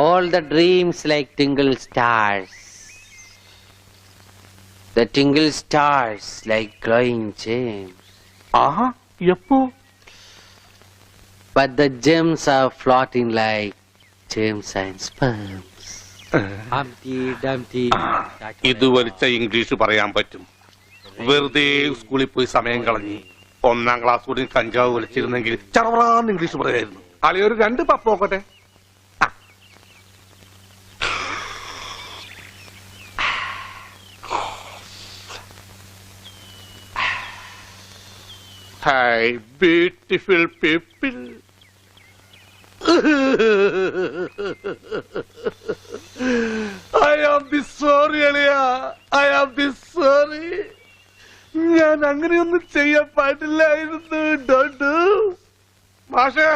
All the dreams like tingle stars. The tingle stars like glowing gems. ആഹാ എപ്പോ? But the gems are floating like gems and sperms. Humpty Dumpty. ഇത് വലിച്ച English പറയാൻ പറ്റും. വെറുതെ സ്കൂളിൽ പോയി സമയം കളഞ്ഞ് 1ാം ക്ലാസ് കൂടി കഞ്ചാവ് വലിച്ചിരുന്നെങ്കിൽ ചറവറാന്ന് ഇംഗ്ലീഷ് പറയായിരുന്നു. അളിയൊരു 2 പപ്പ് നോക്കട്ടെ. Hi, beautiful people. I am the sorry, Aliya. I am the sorry. ഞാൻ അങ്ങനെയൊന്നും ചെയ്യാൻ പാടില്ലായിരുന്നു. മാഷേ